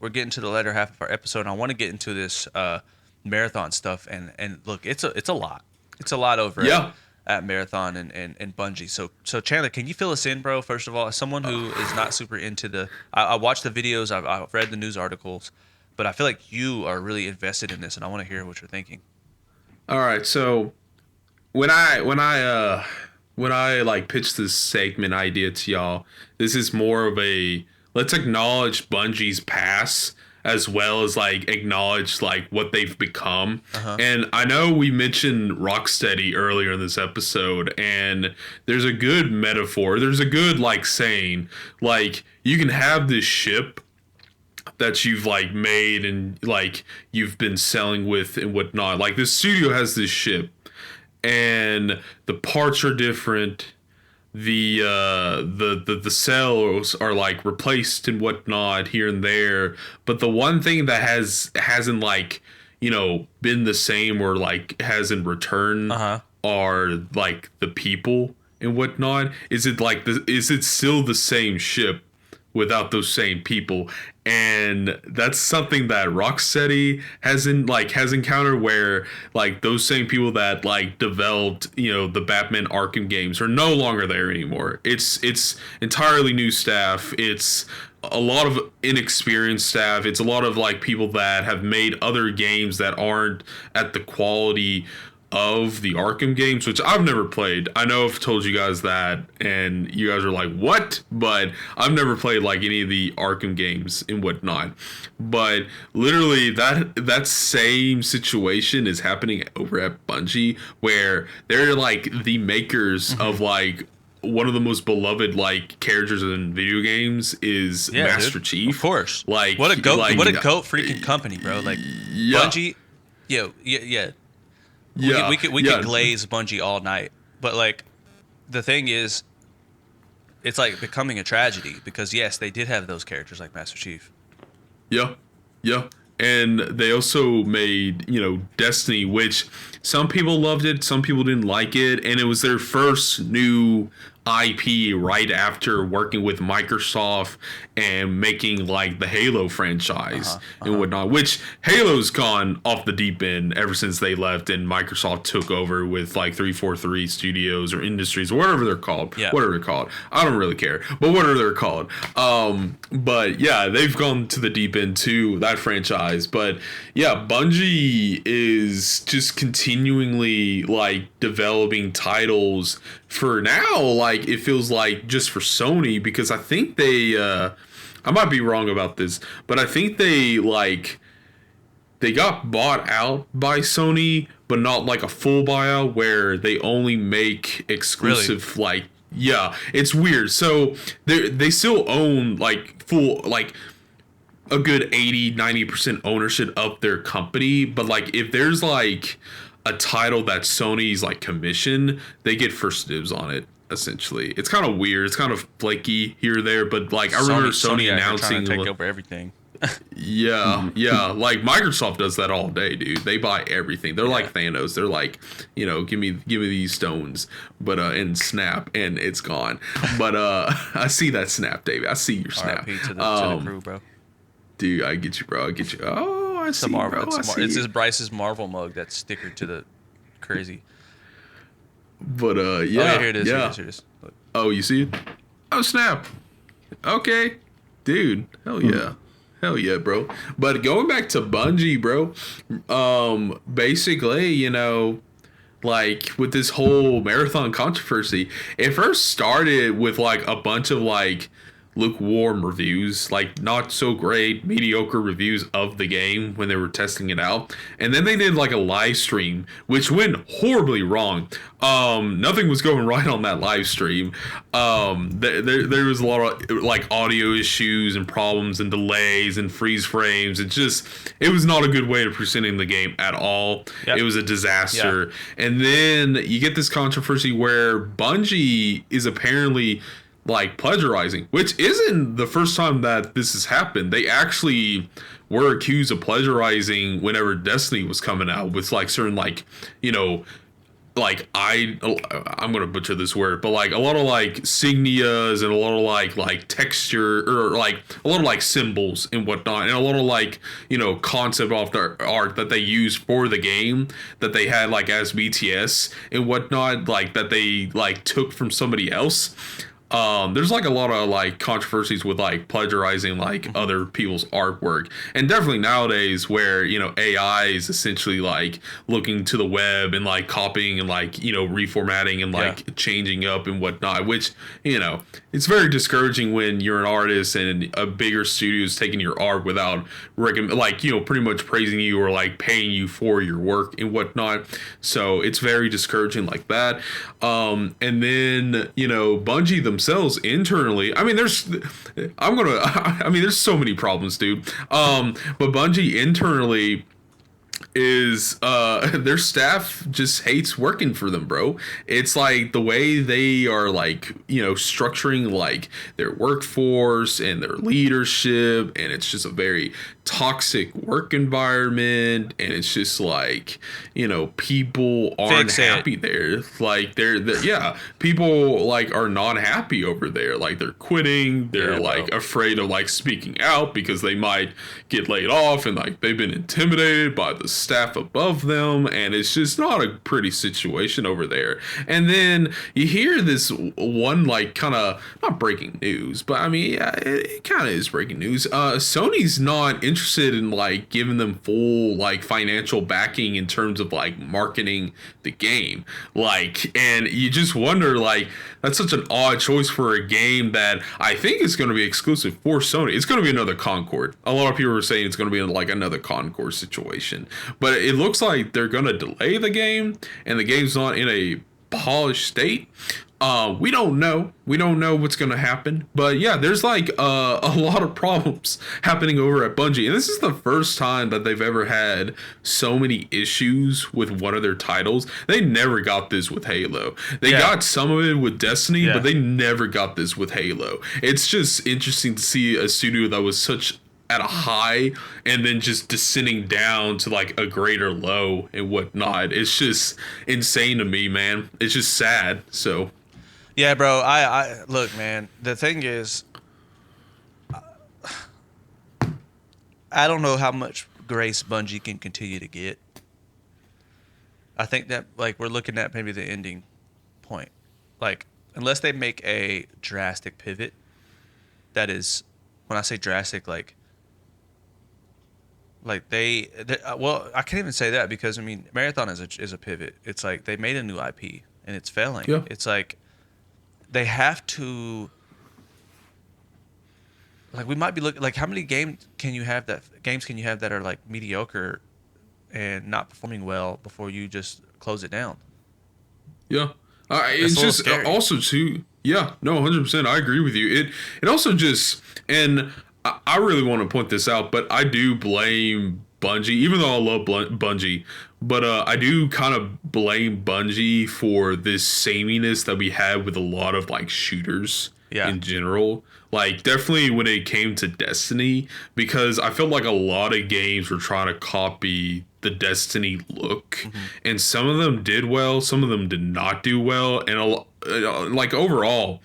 getting to the latter half of our episode, and I want to get into this marathon stuff. And look, it's a lot. It's a lot over Yeah. at Marathon and Bungie. So Chandler, can you fill us in, bro? First of all, as someone who is not super into I watched the videos, I've read the news articles, but I feel like you are really invested in this, and I want to hear what you're thinking. All right. So when I like pitched this segment idea to y'all, this is more of a let's acknowledge Bungie's past as well as like acknowledge like what they've become. And I know we mentioned Rocksteady earlier in this episode, and there's a good metaphor. There's a good like saying, like you can have this ship that you've like made and like you've been selling with and whatnot. Like this studio has this ship and the parts are different. The cells are like replaced and whatnot here and there, but the one thing that hasn't like been the same or like hasn't returned are like the people and whatnot. Is it still the same ship without those same people? And that's something that Rocksteady has encountered, where like those same people that like developed the Batman Arkham games are no longer there anymore. It's entirely new staff. It's a lot of inexperienced staff. It's a lot of like people that have made other games that aren't at the quality of the Arkham games, which I've never played. I know I've told you guys that, and you guys are like, what? But I've never played like any of the Arkham games and whatnot. But literally that same situation is happening over at Bungie, where they're like the makers of like one of the most beloved like characters in video games is Master Chief. Of course. Like what a goat freaking company, bro. Like Bungie, yeah. We could glaze Bungie all night, but like the thing is, it's like becoming a tragedy because yes, they did have those characters like Master Chief. Yeah, and they also made Destiny, which some people loved it, some people didn't like it, and it was their first new IP right after working with Microsoft and making like the Halo franchise and whatnot, which Halo's gone off the deep end ever since they left and Microsoft took over with like 343 Studios or Industries or whatever they're called. Whatever they're called. I don't really care, but whatever they're called. But yeah, they've gone to the deep end too, that franchise. But yeah, Bungie is just continually like developing titles for now. Like it feels like just for Sony, because I think they I might be wrong about this, but I think they got bought out by Sony, but not like a full buyout where they only make exclusive. Really? Like yeah, it's weird. So they still own like full like a good 80-90% ownership of their company, but like if there's like a title that Sony's like commission, they get first dibs on it. Essentially, it's kind of weird. It's kind of flaky here or there, but like I remember Sony announcing trying to take over everything. Yeah, like Microsoft does that all day, dude. They buy everything. They're like Thanos. They're like, give me these stones, but and snap, and it's gone. But I see that snap, David. I see your snap. RIP to the crew, bro. Dude, I get you, bro. I get you. Oh, I see, bro. It's just Bryce's Marvel mug that's stickered to the crazy. But yeah, here it is. Yeah. Here it is. Look. Oh, you see it? Oh, snap. Okay, dude. Hell yeah. Hell yeah, bro. But going back to Bungie, bro. Basically, like with this whole marathon controversy, it first started with like a bunch of like lukewarm reviews, like not so great, mediocre reviews of the game when they were testing it out. And then they did like a live stream, which went horribly wrong. Nothing was going right on that live stream. There was a lot of like audio issues and problems and delays and freeze frames. It was not a good way of presenting the game at all. Yep. It was a disaster. Yeah. And then you get this controversy where Bungie is apparently like plagiarizing, which isn't the first time that this has happened. They actually were accused of plagiarizing whenever Destiny was coming out with like certain like like I'm gonna butcher this word, but like a lot of like signias and a lot of like texture or like a lot of like symbols and whatnot, and a lot of like concept art that they use for the game that they had like as BTS and whatnot, like that they like took from somebody else. There's like a lot of like controversies with like plagiarizing like other people's artwork, and definitely nowadays where AI is essentially like looking to the web and like copying and like reformatting and like changing up and whatnot, which it's very discouraging when you're an artist and a bigger studio is taking your art without pretty much praising you or like paying you for your work and whatnot. So it's very discouraging like that. And then Bungie themselves internally, there's so many problems, dude. But Bungie internally is their staff just hates working for them, bro. It's like the way they are like structuring like their workforce and their leadership, and it's just a very toxic work environment, and it's just like people aren't happy there. Like they're people like are not happy over there. Like they're quitting, they're like afraid of like speaking out because they might get laid off, and like they've been intimidated by the staff above them, and it's just not a pretty situation over there. And then you hear this one like kind of not breaking news, but it kind of is breaking news. Sony's not interested in like giving them full like financial backing in terms of like marketing the game. Like, and you just wonder, like, that's such an odd choice for a game that I think is going to be exclusive for Sony. It's going to be another Concord. A lot of people are saying it's going to be like another Concord situation, but it looks like they're going to delay the game, and the game's not in a polished state. We don't know. We don't know what's going to happen. But yeah, there's like a lot of problems happening over at Bungie. And this is the first time that they've ever had so many issues with one of their titles. They never got this with Halo. They got some of it with Destiny, but they never got this with Halo. It's just interesting to see a studio that was such at a high and then just descending down to like a greater low and whatnot. It's just insane to me, man. It's just sad. So yeah, bro. I look, man. The thing is, I don't know how much grace Bungie can continue to get. I think that like we're looking at maybe the ending point. Like unless they make a drastic pivot, that is, when I say drastic, like they well, I can't even say that because Marathon is a pivot. It's like they made a new IP and it's failing. Yeah. It's like they have to, like, we might be looking like how many games can you have that are like mediocre and not performing well before you just close it down? Yeah. It's just scary. Also too. Yeah, no, 100%. I agree with you. It also just, and I really want to point this out, but I do blame Bungie, even though I love Bungie, but I do kind of blame Bungie for this sameness that we had with a lot of like shooters in general. Like definitely when it came to Destiny, because I felt like a lot of games were trying to copy the Destiny look, and some of them did well, some of them did not do well, and like overall,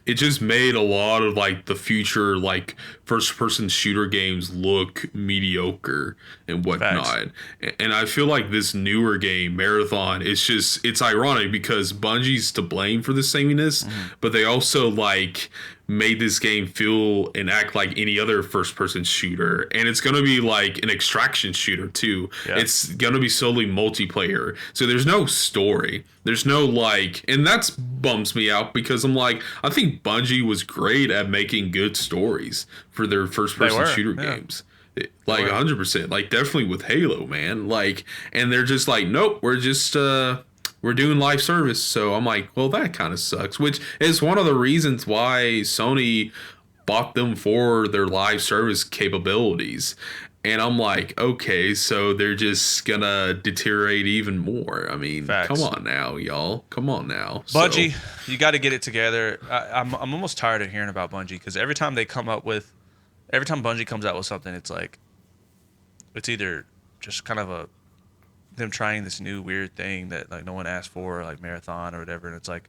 it just made a lot of like the future like first person shooter games look mediocre and whatnot. Facts. And I feel like this newer game, Marathon, it's ironic because Bungie's to blame for the sameness, but they also like made this game feel and act like any other first person shooter, and it's gonna be like an extraction shooter too. It's gonna be solely multiplayer, so there's no story, there's no like, and that's bums me out because I'm like, I think Bungie was great at making good stories for their first person shooter games, like 100%, like definitely with Halo, man, like, and they're just like, nope, we're just we're doing live service. So I'm like, well, that kind of sucks, which is one of the reasons why Sony bought them for their live service capabilities. And I'm like, okay, so they're just gonna deteriorate even more. Facts. Come on now, y'all. Come on now. Bungie, you got to get it together. I'm almost tired of hearing about Bungie because every time Bungie comes out with something, it's like, it's either just kind of a them trying this new weird thing that like no one asked for, like marathon or whatever, and it's like,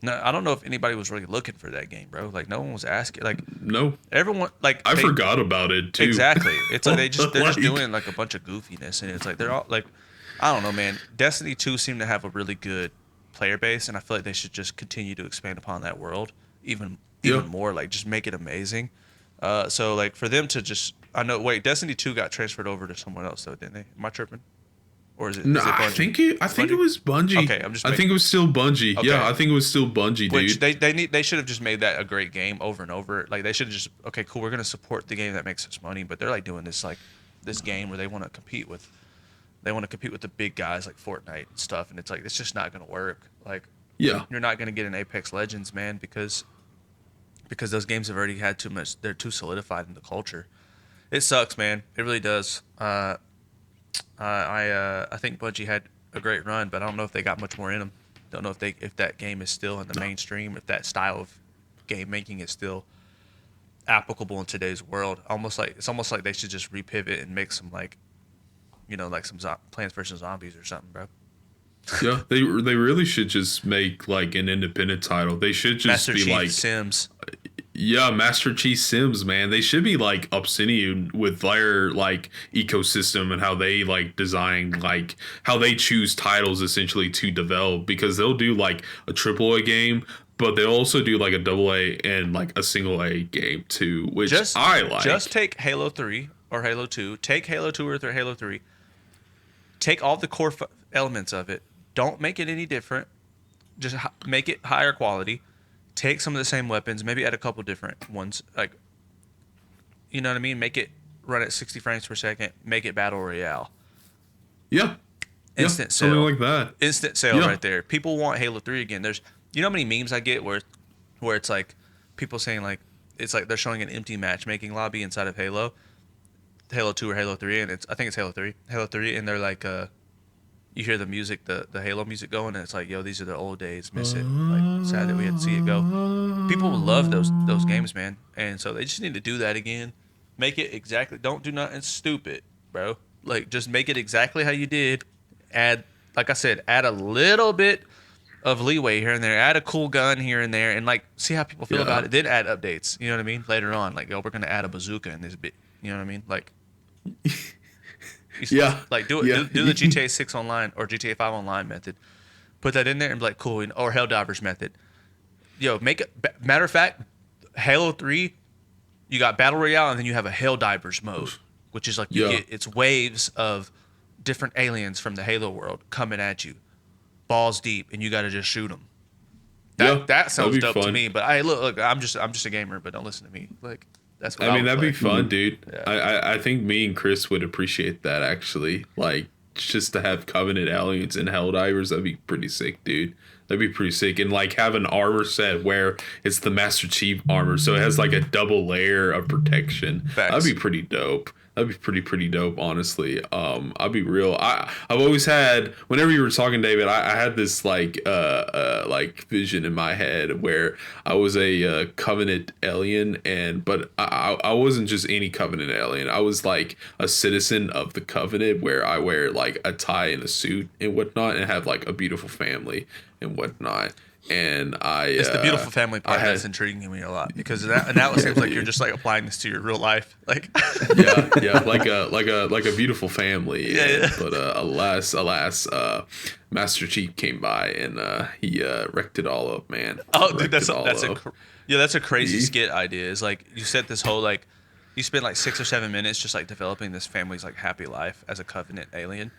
no, I don't know if anybody was really looking for that game, bro. Like no one was asking. Like No, everyone, like I forgot about it too. exactly. It's like they're Like, just doing like a bunch of goofiness, and it's like they're all like, I don't know, man. Destiny 2 seemed to have a really good player base, and I feel like they should just continue to expand upon that world even more. Like just make it amazing. So like for them to just, I know. Wait, Destiny 2 got transferred over to someone else though, didn't they? Am I tripping? Or is it? No, Is it Bungie? I think it was Bungie. Okay, I'm just. I think it was still Bungie. Okay. Yeah, I think it was still Bungie, Which dude. they should have just made that a great game over and over. Like they should have just, okay, cool, we're gonna support the game that makes us money, but they're like doing this like this game where they want to compete with the big guys like Fortnite and stuff, and it's like it's just not gonna work. Like Yeah, you're not gonna get an Apex Legends, man, because those games have already had too much. They're too solidified in the culture. It sucks, man. It really does. I think Bungie had a great run, but I don't know if they got much more in them. Don't know if that game is still in the mainstream, if that style of game making is still applicable in today's world. It's almost like they should just repivot and make some like, like some Plants vs Zombies or something, bro. yeah. They really should just make like an independent title. They should just Master be Chief like Sims. Yeah, Master Chief Sims, man. They should be like obsidian with their like ecosystem and how they like design, like how they choose titles essentially to develop, because they'll do like a triple A game, but they'll also do like a double A and like a single A game too, which I like. Just take Halo 3 or Halo 2, take Halo 2 or Halo 3, take all the core elements of it, don't make it any different, just make it higher quality. Take some of the same weapons, maybe add a couple different ones. Like, you know what I mean? Make it run at 60 frames per second. Make it battle royale. Yeah. Instant sale. Something like that. Instant sale right there. People want Halo 3 again. You know how many memes I get where it's like people saying like it's like they're showing an empty matchmaking lobby inside of Halo 2 or Halo 3, and I think it's Halo 3, and they're like you hear the music, the Halo music going, and it's like, yo, these are the old days. Miss it. Like, sad that we had to see it go. People love those games, man. And so they just need to do that again. Make it exactly. Don't do nothing stupid, bro. Like, just make it exactly how you did. Add, like I said, add a little bit of leeway here and there. Add a cool gun here and there, and like see how people feel about it. Then add updates. You know what I mean? Later on, like, yo, we're gonna add a bazooka in this bit. You know what I mean? Like. Yeah. Like do the GTA 6 online or GTA 5 online method. Put that in there and be like, cool, or Helldivers method. Yo, make it. Matter of fact, Halo 3, you got Battle Royale, and then you have a Helldivers mode, which is like it's waves of different aliens from the Halo world coming at you, balls deep, and you got to just shoot them. That sounds dope to me. But look, I'm just a gamer, but don't listen to me. Like. That's what that'd be fun, dude. Yeah. I think me and Chris would appreciate that, actually. Like, just to have Covenant aliens and Helldivers, that'd be pretty sick, dude. That'd be pretty sick. And like have an armor set where it's the Master Chief armor, so it has like a double layer of protection. Facts. That'd be pretty dope. That'd be pretty dope, honestly. I'll be real. I've always had, whenever you were talking, David, I had this like vision in my head where I was a Covenant alien, but I wasn't just any Covenant alien. I was like a citizen of the Covenant, where I wear like a tie and a suit and whatnot, and have like a beautiful family and whatnot. And it's the beautiful family part that's intriguing me a lot, because now it seems like you're just like applying this to your real life, like yeah, like a beautiful family. But alas, Master Chief came by and he wrecked it all up, man. Oh, dude, that's a crazy skit idea. Is like you set this whole like you spend like 6 or 7 minutes just like developing this family's like happy life as a Covenant alien,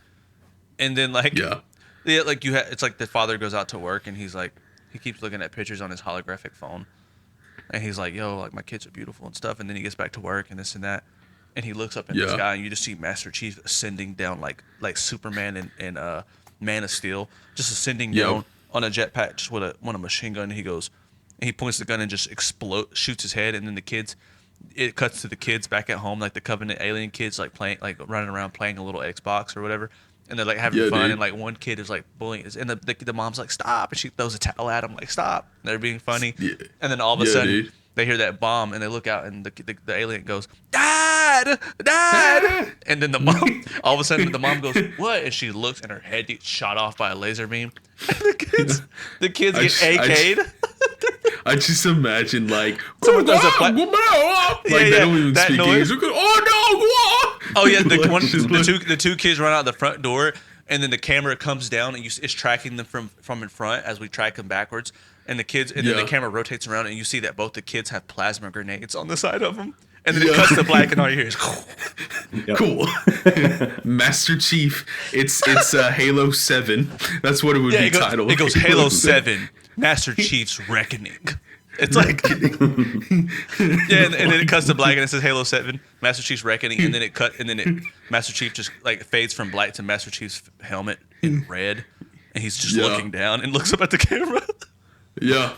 and then like like it's like the father goes out to work and he's like. He keeps looking at pictures on his holographic phone, and he's like, "Yo, like my kids are beautiful and stuff." And then he gets back to work and this and that, and he looks up in the sky and you just see Master Chief ascending down like Superman and Man of Steel, just ascending down on a jetpack, just with a machine gun. And he goes, and he points the gun and just shoots his head, and then it cuts to the kids back at home, like the Covenant alien kids, like playing, like running around playing a little Xbox or whatever. And they're like having fun, dude. And like one kid is like bullying, and the mom's like, "Stop!" And she throws a towel at him, like, "Stop!" And they're being funny, and then all of a sudden, they hear that bomb and they look out and the alien goes, "Dad, Dad!" And then the mom, all of a sudden, the mom goes, "What?" And she looks and her head gets shot off by a laser beam. And the kids get AK'd. I just imagine like someone does a they don't even speak English. Oh no! Oh yeah, the two kids run out the front door, and then the camera comes down and it's tracking them from in front as we track them backwards. And the kids, and then the camera rotates around, and you see that both the kids have plasma grenades on the side of them. And then it cuts to black, and all you hear is cool. Master Chief. It's Halo 7. That's what it would be titled. It goes Halo 7, Master Chief's Reckoning. It's like, and then it cuts to black, and it says Halo 7, Master Chief's Reckoning, and then Master Chief just like fades from black to Master Chief's helmet in red, and he's just looking down and looks up at the camera. Yeah,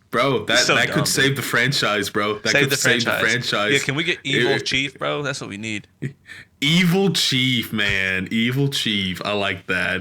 bro, that could save the franchise, bro. That could save the franchise. Yeah, can we get Evil Chief, bro? That's what we need. Evil Chief, man. Evil Chief. I like that.